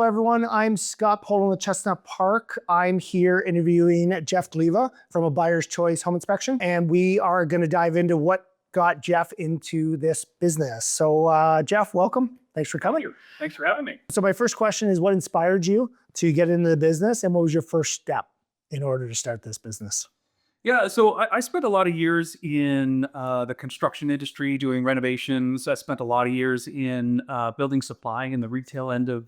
everyone. I'm Scott Poland with Chestnut Park. I'm here interviewing Jeff Gliva from a Buyer's Choice Home Inspection, and we are going to dive into what got Jeff into this business. So Jeff, welcome. Thanks for coming. Thank you. Thanks for having me. So my first question is, what inspired you to get into the business, and what was your first step in order to start this business? Yeah, so I spent a lot of years in the construction industry doing renovations. I spent a lot of years in building supply in the retail end of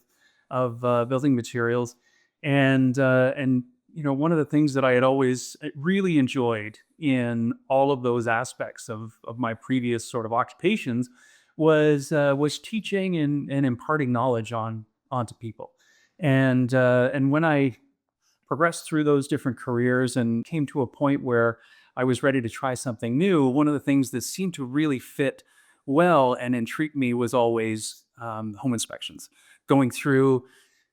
building materials, and one of the things that I had always really enjoyed in all of those aspects of my previous sort of occupations was teaching and imparting knowledge onto people, and when I progressed through those different careers and came to a point where I was ready to try something new, one of the things that seemed to really fit well and intrigue me was always home inspections. Going through,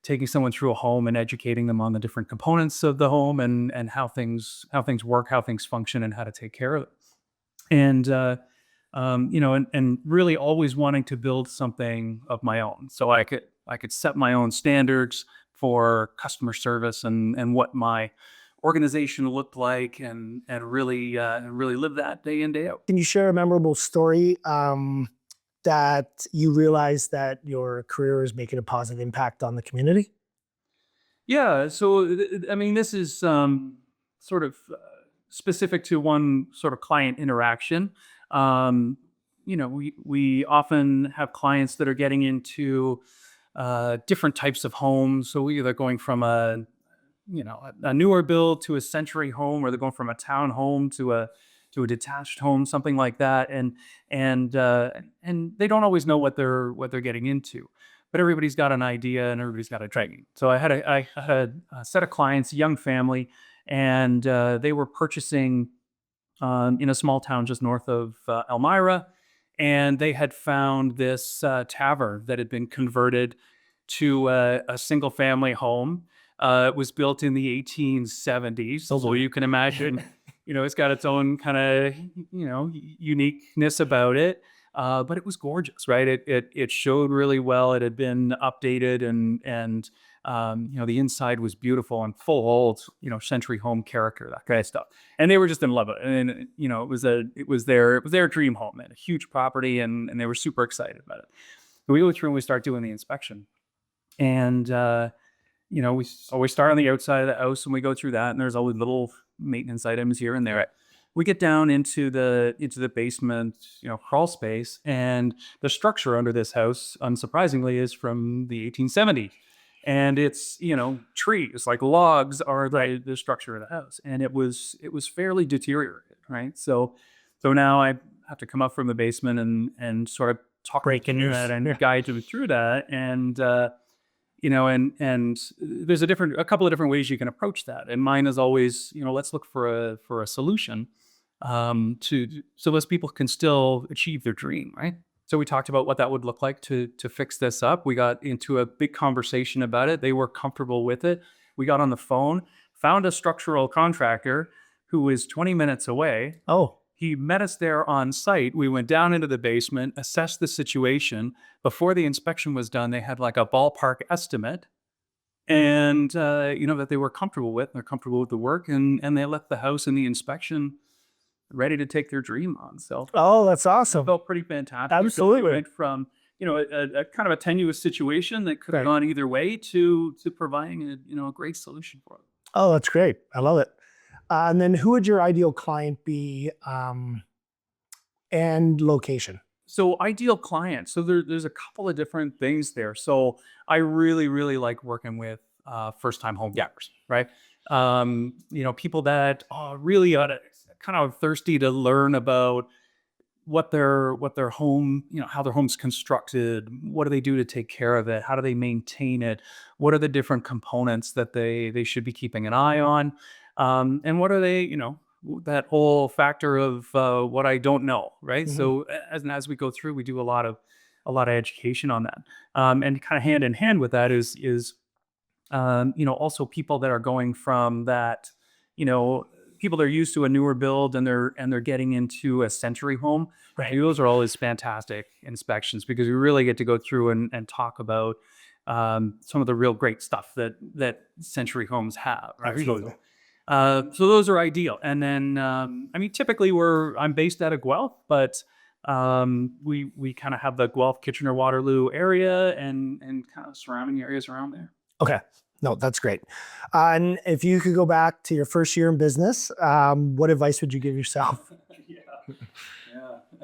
taking someone through a home and educating them on the different components of the home and how things work, how things function, and how to take care of it. And and really always wanting to build something of my own, so I could set my own standards for customer service and what my organization looked like, and really live that day in, day out. Can you share a memorable story that you realized that your career is making a positive impact on the community? Yeah, so I mean, this is sort of specific to one sort of client interaction. We often have clients that are getting into different types of homes. So we either going from a newer build to a century home, or they're going from a town home to a detached home, something like that. And they don't always know what they're getting into, but everybody's got an idea and everybody's got a training. So I had a set of clients, a young family, and they were purchasing in a small town just north of Elmira. And they had found this tavern that had been converted to a single family home. It was built in the 1870s. So you can imagine, it's got its own kind of, uniqueness about it. But it was gorgeous, right? It showed really well. It had been updated, and the inside was beautiful and full old, century home character, that kind of stuff. And they were just in love with it. And it was their dream home. They had a huge property, and they were super excited about it. We go through and we start doing the inspection, and we always start on the outside of the house, and we go through that, and there's always little maintenance items here and there. We get down into the basement, crawl space, and the structure under this house, unsurprisingly, is from the 1870s. And it's, trees, like logs are the structure of the house. And it was fairly deteriorated, right? So now I have to come up from the basement and sort of talk Breaking news. that and guide them through that. And and there's a couple of different ways you can approach that. And mine is always, let's look for a solution so those people can still achieve their dream, right? So we talked about what that would look like to fix this up. We got into a big conversation about it. They were comfortable with it. We got on the phone, found a structural contractor who was 20 minutes away. Oh, He met us there on site. We went down into the basement, assessed the situation. Before the inspection was done, they had like a ballpark estimate, and that they were comfortable with. They're comfortable with the work, and they left the house and the inspection ready to take their dream on. So that's awesome. it felt pretty fantastic. Absolutely. We went from a kind of a tenuous situation that could have gone either way to providing a great solution for it. Oh, that's great. I love it. And then who would your ideal client be, and location? So ideal client. So there's a couple of different things there. So I really, really like working with first-time home buyers, right? People that are really kind of thirsty to learn about what their home, how their home's constructed, what do they do to take care of it, how do they maintain it, what are the different components that they should be keeping an eye on, and what are they, that whole factor of what I don't know, right? Mhm. So as we go through, we do a lot of education on that, and kind of hand in hand with that is also people that are going from that, people that are used to a newer build, and they're getting into a century home. Right. Those are always fantastic inspections, because we really get to go through and talk about some of the real great stuff that Century Homes have. Right? Absolutely. So those are ideal. And then, I mean, typically I'm based out of Guelph, but we kind of have the Guelph, Kitchener-Waterloo area and kind of surrounding areas around there. Okay. No, that's great. And if you could go back to your first year in business, what advice would you give yourself?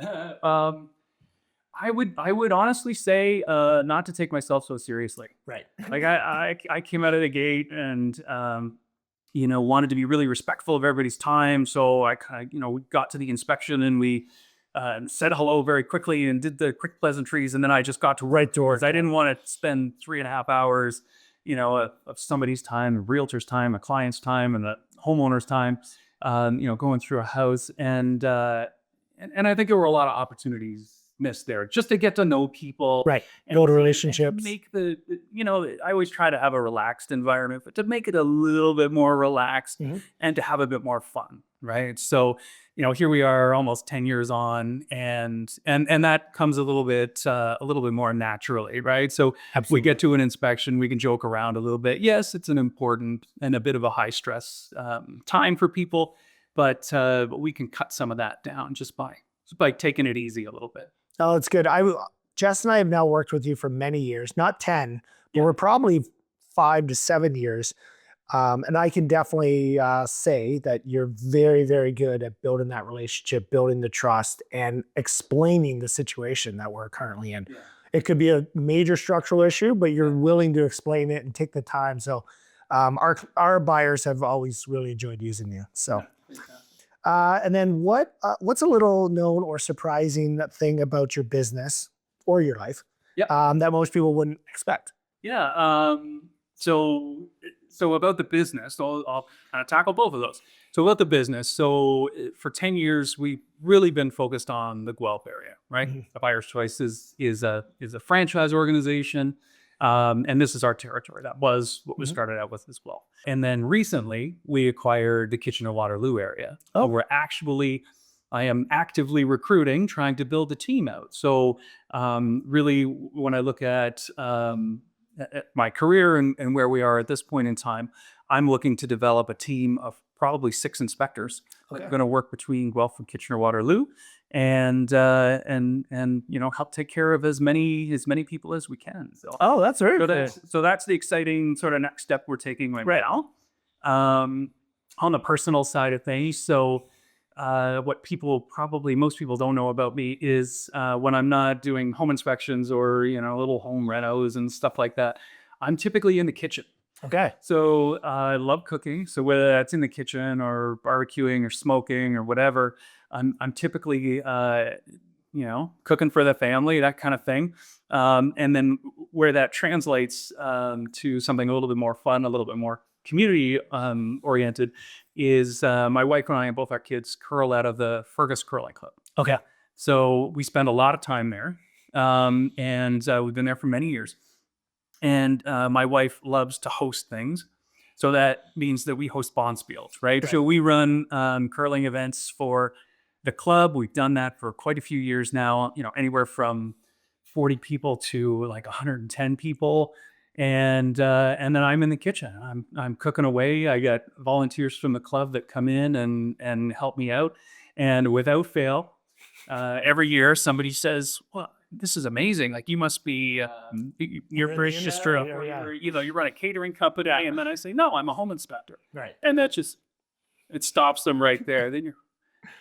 Yeah. I would honestly say not to take myself so seriously. Right. Like I came out of the gate and wanted to be really respectful of everybody's time. So I kind of we got to the inspection and we said hello very quickly and did the quick pleasantries, and then I just got to right doors. I didn't want to spend 3.5 hours, of somebody's time, a realtor's time, a client's time, and the homeowner's time, going through a house, and I think there were a lot of opportunities missed there just to get to know people, Right. and Build to relationships. make I always try to have a relaxed environment, but to make it a little bit more relaxed and to have a bit more fun, right? So, here we are almost 10 years on, and that comes a little bit more naturally, right? So Absolutely. we get to an inspection, we can joke around a little bit. Yes, it's an important and a bit of a high stress time for people, but we can cut some of that down just by taking it easy a little bit. Oh, it's good. Jess and I have now worked with you for many years, not 10, but we're probably 5 to 7 years. And I can definitely say that you're very, very good at building that relationship, building the trust, and explaining the situation that we're currently in. Yeah. It could be a major structural issue, but you're willing to explain it and take the time. So our buyers have always really enjoyed using you. So. And then what's a little known or surprising thing about your business or your life that most people wouldn't expect? Yeah. So about the business, I'll kind of tackle both of those. So about the business, for 10 years, we've really been focused on the Guelph area, right? Mm-hmm. The Buyer's Choice is a franchise organization. And this is our territory. That was what we started out with as well. And then recently we acquired the Kitchener-Waterloo area. Oh. I am actively recruiting, trying to build a team out. So really when I look at my career and where we are at this point in time, I'm looking to develop a team of probably 6 inspectors that are going to work between Guelph and Kitchener-Waterloo, and help take care of as many people as we can. So, that's very cool. So that's the exciting sort of next step we're taking right now. On the personal side of things, so what most people don't know about me is when I'm not doing home inspections or little home renos and stuff like that, I'm typically in the kitchen. Okay. So I love cooking. So whether that's in the kitchen or barbecuing or smoking or whatever, I'm typically cooking for the family, that kind of thing. And then where that translates to something a little bit more fun, a little bit more community oriented, is my wife and I and both our kids curl out of the Fergus Curling Club. Okay. So we spend a lot of time there, and we've been there for many years. And my wife loves to host things. So that means that we host bonspiels, right? So we run curling events for the club. We've done that for quite a few years now, anywhere from 40 people to like 110 people. And then I'm in the kitchen. I'm cooking away. I got volunteers from the club that come in and help me out. And without fail, every year somebody says, well, this is amazing. Like, you must be, you're British Distro, you run a catering company. Yeah. And then I say, no, I'm a home inspector. Right. And that it stops them right there. Then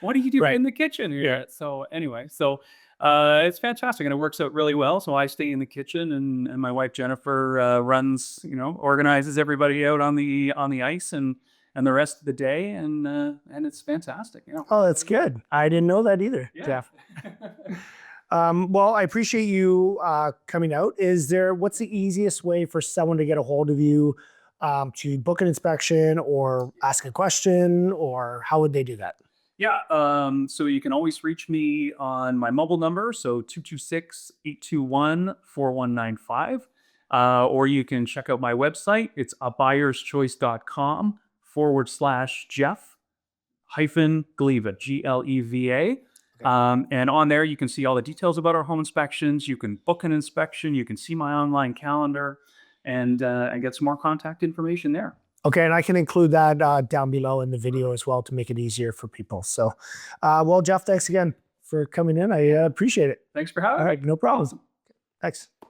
what do you do in the kitchen? Yeah. So anyway, it's fantastic and it works out really well. So I stay in the kitchen and my wife, Jennifer, runs, organizes everybody out on the ice and the rest of the day. And it's fantastic. Oh, that's good. I didn't know that either, Jeff. Well, I appreciate you coming out. What's the easiest way for someone to get a hold of you to book an inspection or ask a question, or how would they do that? Yeah, so you can always reach me on my mobile number, so 226-821-4195, or you can check out my website. It's abuyerschoice.com/Jeff-Gleva, Gleva. And on there, you can see all the details about our home inspections. You can book an inspection. You can see my online calendar. and get some more contact information there. Okay, and I can include that down below in the video as well to make it easier for people. So, well, Jeff, thanks again for coming in. I appreciate it. Thanks for having All me. right, no problem. Thanks.